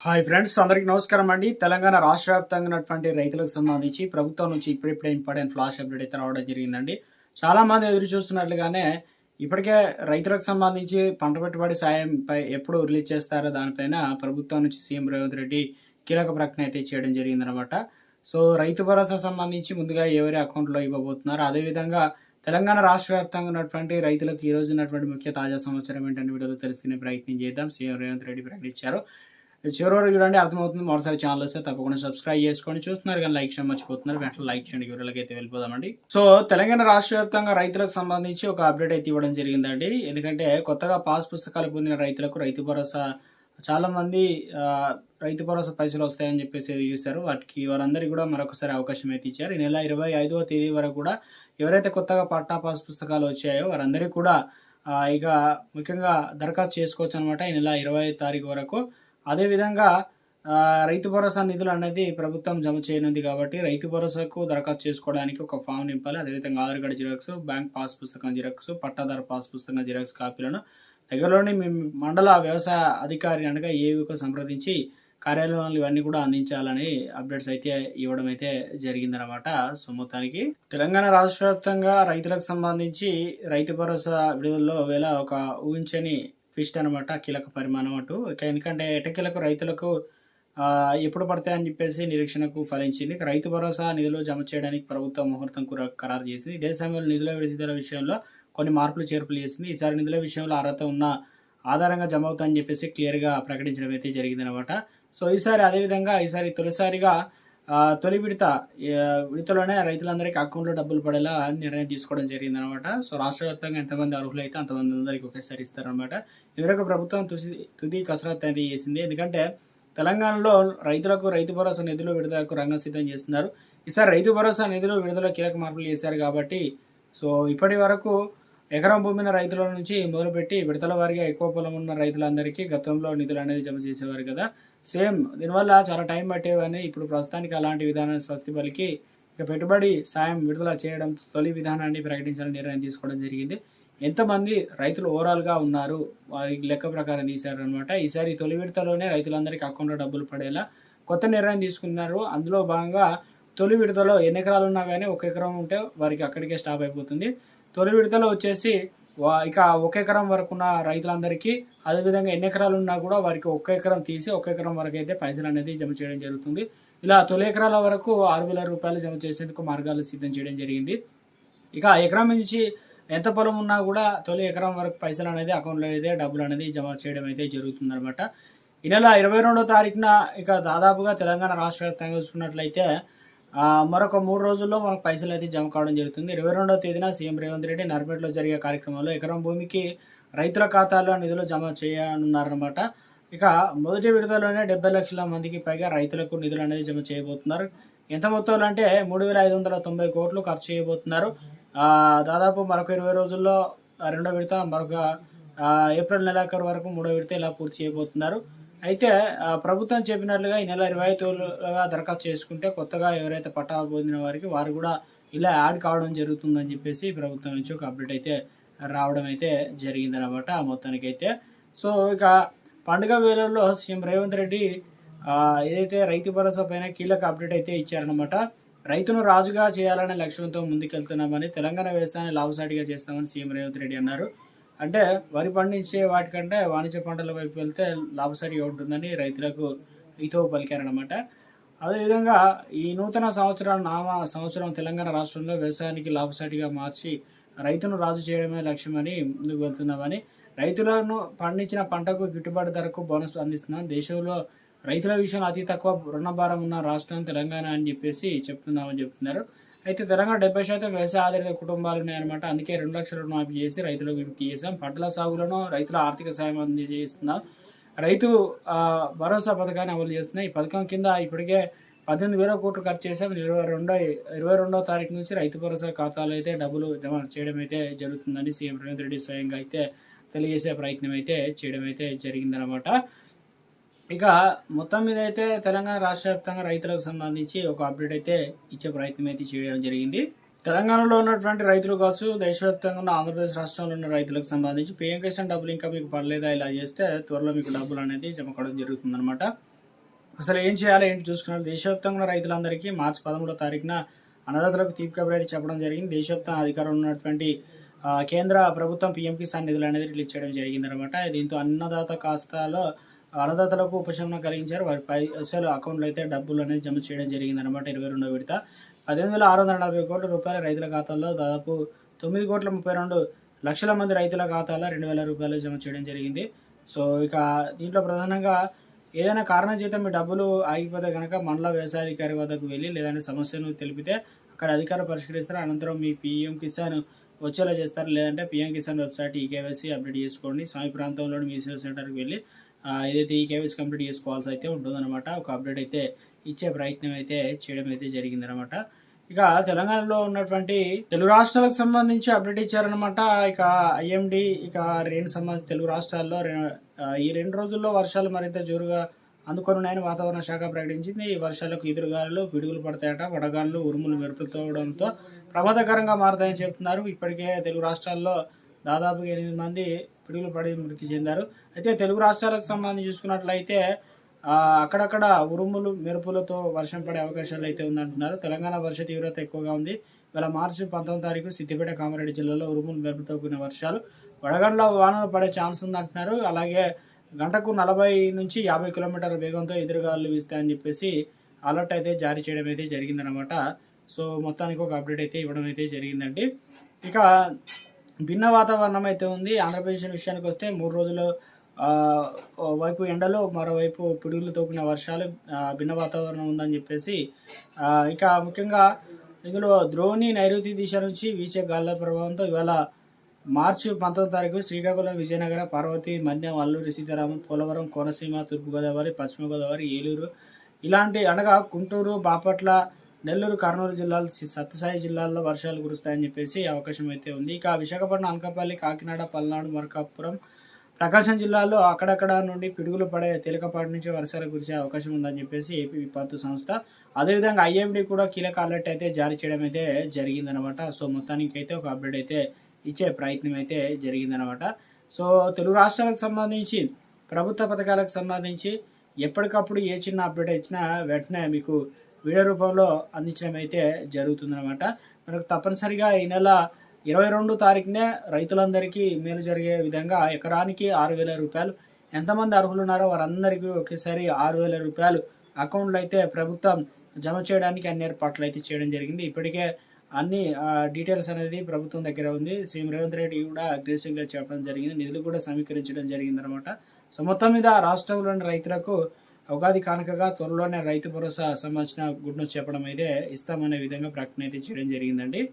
Hi friends, అందరికీ నమస్కారం అండి. తెలంగాణ రాష్ట్ర వ్యాప్తంగా ఉన్నటువంటి రైతులకు సంబంధించి ప్రభుత్వం నుంచి ఇప్పుడిప్పుడే ఇంపార్టెంట్ ఫ్లాష్ అప్డేట్ అయితే రావడం జరిగిందండి. చాలా మంది ఎదురు చూస్తున్నట్లుగానే ఇప్పటికే రైతులకు సంబంధించి పంట పెట్టుబడి సాయంపై ఎప్పుడు రిలీజ్ చేస్తారో దానిపైన ప్రభుత్వం నుంచి సీఎం రేవంత్ రెడ్డి కీలక ప్రకటన అయితే చేయడం జరిగిందనమాట. సో రైతు భరోసా సంబంధించి ముందుగా ఎవరి అకౌంట్లో ఇవ్వబోతున్నారు, అదేవిధంగా తెలంగాణ రాష్ట్ర వ్యాప్తంగా ఉన్నటువంటి రైతులకు ఈ రోజు ఉన్నటువంటి ముఖ్య తాజా సమాచారం ఏంటనే వీడియోలో తెలుసుకునే ప్రయత్నం చేద్దాం. సీఎం రేవంత్ రెడ్డి ప్రకటించారు. చివరి వరకు చూడండి, అర్థమవుతుంది. మరోసారి ఛానల్ వస్తే తప్పకుండా సబ్స్క్రైబ్ చేసుకోండి. చూస్తున్నారు కానీ లైక్ చేయడం మర్చిపోతున్నారు, వెంటనే లైక్ చేయండి. వివరాలకి అయితే వెళ్ళిపోదామండి. సో తెలంగాణ రాష్ట్ర వ్యాప్తంగా రైతులకు సంబంధించి ఒక అప్డేట్ అయితే ఇవ్వడం జరిగిందండి. ఎందుకంటే కొత్తగా పాస్ పుస్తకాలు పొందిన రైతులకు రైతు భరోసా చాలా మంది రైతు భరోసా పైసలు వస్తాయని చెప్పేసి చూశారు. వారందరికీ కూడా మరొకసారి అవకాశం అయితే ఇచ్చారు. ఈ నెల 25వ తేదీ వరకు కూడా ఎవరైతే కొత్తగా పట్టా పాస్ పుస్తకాలు వచ్చాయో వారందరికీ కూడా ఇక ముఖ్యంగా దరఖాస్తు చేసుకోవచ్చు అనమాట ఈ నెల 25వ తారీఖు వరకు. అదేవిధంగా రైతు భరోసా నిధులు అనేది ప్రభుత్వం జమ చేయనుంది కాబట్టి రైతు భరోసాకు దరఖాస్తు చేసుకోవడానికి ఒక ఫామ్ నింపాలి. అదేవిధంగా Aadhaar card xerox, bank pass పుస్తకం జిరాక్స్, పట్టాదారు పాస్ పుస్తకం జిరాక్స్ కాపీలను దగ్గరలోని మీ మండల వ్యవసాయ అధికారి అనగా ఏవికు సంప్రదించి కార్యాలయాలు ఇవన్నీ కూడా అందించాలని అప్డేట్స్ అయితే ఇవ్వడం అయితే జరిగిందనమాట. సో మొత్తానికి తెలంగాణ రాష్ట్ర వ్యాప్తంగా రైతులకు సంబంధించి రైతు భరోసా విడుదలలో వేళ ఒక ఊహించని ట్విస్ట్ అనమాట, కీలక పరిమాణం అటు. ఎందుకంటే ఎటకీలకు రైతులకు ఎప్పుడు పడతాయని చెప్పేసి నిరీక్షణకు ఫలించింది. రైతు భరోసా నిధులు జమ చేయడానికి ప్రభుత్వం ముహూర్తం ఖరారు చేసింది. ఇదే సమయంలో నిధుల విడుదల విషయంలో కొన్ని మార్పులు చేర్పులు చేసింది. ఈసారి నిధుల విషయంలో అర్హత ఉన్న ఆధారంగా జమ అవుతాయని చెప్పేసి క్లియర్గా ప్రకటించడం అయితే జరిగిందనమాట. సో ఈసారి తొలిసారిగా తొలి విడతలోనే రైతులందరికీ అకౌంట్లో డబ్బులు పడేలా నిర్ణయం తీసుకోవడం జరిగిందనమాట. సో రాష్ట్ర వ్యాప్తంగా ఎంతమంది అర్హులు అయితే అంతమంది అందరికీ ఒకేసారి ఇస్తారనమాట. ఇవరకు ప్రభుత్వం తుది కసరత్తు అయితే చేసింది. ఎందుకంటే తెలంగాణలో రైతులకు రైతు భరోసా నిధులు విడుదలకు రంగం సిద్ధం చేస్తున్నారు. ఈసారి రైతు భరోసా నిధులు విడుదల కీలక మార్పులు చేశారు కాబట్టి సో ఇప్పటి వరకు ఎకరం భూమి మీద రైతుల నుంచి మొదలుపెట్టి విడతల వారిగా ఎక్కువ పొలం ఉన్న రైతులందరికీ గతంలో నిధులు అనేది జమ చేసేవారు కదా. సేమ్ దీనివల్ల చాలా టైం పట్టేవని ఇప్పుడు ప్రస్తుతానికి అలాంటి విధానాన్ని స్వస్తి పలికి ఇక పెట్టుబడి సాయం విడుదల చేయడం తొలి విధానాన్ని ప్రకటించాలని నిర్ణయం తీసుకోవడం జరిగింది. ఎంతమంది రైతులు ఓవరాల్గా ఉన్నారు వారి లెక్క ప్రకారం తీశారనమాట. ఈసారి తొలి విడతలోనే రైతులందరికీ అకౌంట్లో డబ్బులు పడేలా కొత్త నిర్ణయం తీసుకున్నారు. అందులో భాగంగా తొలి విడతలో ఎన్ని ఎకరాలు ఉన్నా కానీ ఒక ఎకరం ఉంటే వారికి అక్కడికే స్టాప్ అయిపోతుంది. తొలి విడతలో వచ్చేసి ఇక ఒక ఎకరం వరకు ఉన్న రైతులందరికీ, అదేవిధంగా ఎన్ని ఎకరాలు ఉన్నా కూడా వారికి ఒక్క ఎకరం తీసి ఒక ఎకరం వరకు అయితే పైసలు అనేది జమ చేయడం జరుగుతుంది. ఇలా తొలి ఎకరాల వరకు 6,000 రూపాయలు జమ చేసేందుకు మార్గాలు సిద్ధం చేయడం జరిగింది. ఇక ఎకరం నుంచి ఎంత పొలం ఉన్నా కూడా తొలి ఎకరం వరకు పైసలు అనేది అకౌంట్లో అయితే డబ్బులు అనేది జమ చేయడం అయితే జరుగుతుంది అనమాట. ఈ నెల 22వ తారీఖున ఇక దాదాపుగా తెలంగాణ రాష్ట్ర వ్యాప్తంగా చూసుకున్నట్లయితే మరొక 3 రోజుల్లో మనకు పైసలు అయితే జమ కావడం జరుగుతుంది. 22వ తేదీన సీఎం రేవంత్ రెడ్డి నర్పేటలో జరిగే కార్యక్రమంలో ఎకరం భూమికి రైతుల ఖాతాల్లో నిధులు జమ చేయనున్నారన్నమాట. ఇక మొదటి విడతలోనే 70 లక్షల మందికి పైగా రైతులకు నిధులు అనేది జమ చేయబోతున్నారు. ఎంత మొత్తంలో అంటే 3,590 కోట్లు ఖర్చు చేయబోతున్నారు. దాదాపు మరొక 20 రోజుల్లో రెండో విడత, మరొక ఏప్రిల్ నెలాఖరు వరకు మూడో విడత ఇలా పూర్తి చేయబోతున్నారు. అయితే ప్రభుత్వం చెప్పినట్లుగా ఈ నెల 25గా దరఖాస్తు చేసుకుంటే కొత్తగా ఎవరైతే పట్టా పొందిన వారు కూడా ఇలా యాడ్ కావడం జరుగుతుందని చెప్పేసి ప్రభుత్వం నుంచి ఒక అప్డేట్ అయితే రావడం అయితే జరిగిందనమాట మొత్తానికి అయితే. సో ఇక పండుగ వేళల్లో సీఎం రేవంత్ రెడ్డి ఏదైతే రైతు భరోసా పైన కీలక అప్డేట్ అయితే ఇచ్చారనమాట. రైతును రాజుగా చేయాలనే లక్ష్యంతో ముందుకెళ్తున్నామని, తెలంగాణ వ్యవసాయాన్ని లాభసాటిగా చేస్తామని సీఎం రేవంత్ రెడ్డి అన్నారు. అంటే వరి పండించే వాటికంటే వాణిజ్య పంటల వైపు వెళ్తే లాభసాటిగా ఉంటుందని రైతులకు హితవు పలికారనమాట. అదేవిధంగా ఈ నూతన సంవత్సరం తెలంగాణ రాష్ట్రంలో వ్యవసాయానికి లాభసాటిగా మార్చి రైతును రాజు చేయడమే లక్ష్యమని ముందుకు వెళ్తున్నామని, రైతులను పండించిన పంటకు గిట్టుబాటు ధరకు బోనస్ అందిస్తున్నాం, దేశంలో రైతుల విషయంలో అతి తక్కువ రుణభారం ఉన్న రాష్ట్రం తెలంగాణ అని చెప్పేసి చెప్తున్నారు. అయితే తెలంగాణ 70% వ్యవసాయ ఆధారిత కుటుంబాలు ఉన్నాయన్నమాట. అందుకే 2 లక్షల రుణమాఫీ చేసి రైతులకు తీసాం. పంటల సాగులను రైతుల ఆర్థిక సాయం అందజేస్తున్నాం. రైతు భరోసా పథకాన్ని అమలు చేస్తున్నాం. ఈ పథకం కింద ఇప్పటికే 18,000 కోట్లు ఖర్చు చేసాం. 22వ తారీఖు నుంచి రైతు భరోసా ఖాతాలో అయితే డబ్బులు జమ చేయడం అయితే జరుగుతుందని సీఎం రేవంత్ రెడ్డి స్వయంగా అయితే తెలియజేసే ప్రయత్నం అయితే చేయడం అయితే జరిగిందనమాట. ఇక మొత్తం మీద అయితే తెలంగాణ రాష్ట్ర వ్యాప్తంగా రైతులకు సంబంధించి ఒక అప్డేట్ అయితే ఇచ్చే ప్రయత్నం అయితే చేయడం జరిగింది. తెలంగాణలో ఉన్నటువంటి రైతులు కావచ్చు, దేశవ్యాప్తంగా ఉన్న ఆంధ్రప్రదేశ్ రాష్ట్రంలో ఉన్న రైతులకు సంబంధించి పీఎం కిసాన్ డబ్బులు ఇంకా మీకు పడలేదా, ఇలా చేస్తే త్వరలో మీకు డబ్బులు అనేది జమ కావడం జరుగుతుందన్నమాట. అసలు ఏం చేయాలి ఏంటి చూసుకున్నారు. దేశవ్యాప్తంగా ఉన్న రైతులందరికీ మార్చి 13వ తారీఖున అన్నదాతలకు తీపి కబురు అయితే చెప్పడం జరిగింది. దేశవ్యాప్తంగా అధికారంలో ఉన్నటువంటి కేంద్ర ప్రభుత్వం పీఎం కిసాన్ నిధులు అనేది రిలీజ్ చేయడం జరిగిందనమాట. దీంతో అన్నదాత కాస్తాలో అన్నదాతలకు ఉపశమనం కలిగించారు. వారి పైసలు అకౌంట్లో అయితే డబ్బులు అనేది జమ చేయడం జరిగిందనమాట. 22వ విడత 18,640 కోట్ల రూపాయలు రైతుల ఖాతాల్లో దాదాపు 9,32,00,000 మంది రైతుల ఖాతాలో 2,000 రూపాయలు జమ చేయడం జరిగింది. సో ఇక దీంట్లో ప్రధానంగా ఏదైనా కారణం చేత మీ డబ్బులు ఆగిపోతే కనుక మండల వ్యవసాయాధికారి వద్దకు వెళ్ళి లేదంటే సమస్యను తెలిపితే అక్కడ అధికారులు పరిష్కరిస్తారు. అనంతరం మీ పీఎం కిసాన్ వచ్చేలా చేస్తారు. లేదంటే PM Kisan website eKYC update చేసుకోండి. సమీప ప్రాంతంలోని మీ సేవ సెంటర్కి వెళ్ళి ఏదైతే ఈకేవైసీ కంప్లీట్ చేసుకోవాల్సి అయితే ఉంటుందన్నమాట. ఒక అప్డేట్ అయితే ఇచ్చే ప్రయత్నం అయితే చేయడం అయితే జరిగిందనమాట. ఇక తెలంగాణలో ఉన్నటువంటి తెలుగు రాష్ట్రాలకు సంబంధించి అప్డేట్ ఇచ్చారనమాట. ఇక ఐఎండి ఇక రెయిన్ సంబంధించి తెలుగు రాష్ట్రాల్లో ఈ 2 రోజుల్లో వర్షాలు మరింత జోరుగా అందుకొనున్నాయని వాతావరణ శాఖ ప్రకటించింది. ఈ వర్షాలకు ఎదురుగాలులు పిడుగులు పడతాయట. వడగాలులు ఉరుములు మెరుపులతోవడంతో ప్రమాదకరంగా మారతాయని చెబుతున్నారు. ఇప్పటికే తెలుగు రాష్ట్రాల్లో దాదాపు 8 మంది పిడుగులు పడి మృతి చెందారు. అయితే తెలుగు రాష్ట్రాలకు సంబంధించి చూసుకున్నట్లయితే అక్కడక్కడ ఉరుములు మెరుపులతో వర్షం పడే అవకాశాలు అయితే ఉందంటున్నారు. తెలంగాణ వర్ష తీవ్రత ఎక్కువగా ఉంది. ఇవాళ మార్చి 19వ తారీఖు సిద్దిపేట కామారెడ్డి జిల్లాలో ఉరుములు మెరుపుతో కూడిన వర్షాలు వడగండ్ల వానలు పడే ఛాన్స్ ఉందంటున్నారు. అలాగే గంటకు 40 నుంచి 50 కిలోమీటర్ల వేగంతో ఎదురుగాలు వీస్తాయని చెప్పేసి అలర్ట్ అయితే జారీ చేయడం అయితే జరిగిందనమాట. సో మొత్తానికి ఒక అప్డేట్ అయితే ఇవ్వడం అయితే జరిగిందండి. ఇక భిన్న వాతావరణం అయితే ఉంది. ఆంధ్రప్రదేశ్ విషయానికి వస్తే 3 రోజులు వైపు ఎండలు మరోవైపు పిడుగులతో కూడిన వర్షాలు భిన్న వాతావరణం ఉందని చెప్పేసి ఇక ముఖ్యంగా ఇందులో ద్రోణి నైరుతి దిశ నుంచి వీచే గాలుల ప్రభావంతో ఇవాళ మార్చి 19వ తారీఖు శ్రీకాకుళం, విజయనగరం, పార్వతి, మన్యం, అల్లూరి సీతారామం, పోలవరం, కోనసీమ, తూర్పుగోదావరి, పశ్చిమ గోదావరి, ఏలూరు ఇలాంటి అనగా గుంటూరు, బాపట్ల, నెల్లూరు, కర్నూలు జిల్లాలు, సత్యసాయి జిల్లాల్లో వర్షాలు కురుస్తాయని చెప్పేసి అవకాశం అయితే ఉంది. ఇక విశాఖపట్నం, అనకాపల్లి, కాకినాడ, పల్నాడు, మార్కాపురం, ప్రకాశం జిల్లాలో అక్కడక్కడ నుండి పిడుగులు పడే తేలికపాటి నుంచి వర్షాలు కురిసే అవకాశం ఉందని చెప్పేసి ఏపీ విపత్తు సంస్థ అదేవిధంగా ఐఎండీ కూడా కీలక అలర్ట్ అయితే జారీ చేయడం అయితే జరిగిందనమాట. సో మొత్తానికి అయితే ఒక అప్డేట్ అయితే ఇచ్చే ప్రయత్నం అయితే జరిగిందనమాట. సో తెలుగు రాష్ట్రాలకు సంబంధించి ప్రభుత్వ పథకాలకు సంబంధించి ఎప్పటికప్పుడు ఏ చిన్న అప్డేట్ ఇచ్చినా వెంటనే మీకు వీడియో రూపంలో అందించడం అయితే జరుగుతుందన్నమాట. మనకు తప్పనిసరిగా ఈ నెల 22 తారీఖునే రైతులందరికీ మేలు జరిగే విధంగా ఎకరానికి 6,000 రూపాయలు ఎంతమంది అర్హులు ఉన్నారో వారందరికీ ఒకేసారి 6,000 రూపాయలు అకౌంట్లో అయితే ప్రభుత్వం జమ చేయడానికి అన్ని ఏర్పాట్లు అయితే చేయడం జరిగింది. ఇప్పటికే అన్ని డీటెయిల్స్ అనేది ప్రభుత్వం దగ్గర ఉంది. సీఎం రేవంత్ రెడ్డి కూడా అగ్రెసివ్గా చెప్పడం జరిగింది. నిధులు కూడా సమీకరించడం జరిగిందనమాట. సో మొత్తం మీద రాష్ట్రంలోని రైతులకు ఉగాది కానుకగా త్వరలోనే రైతు భరోసా సంబంధించిన గుడ్ న్యూస్ చెప్పడం అయితే ఇస్తామనే విధంగా ప్రకటన అయితే చేయడం జరిగిందండి.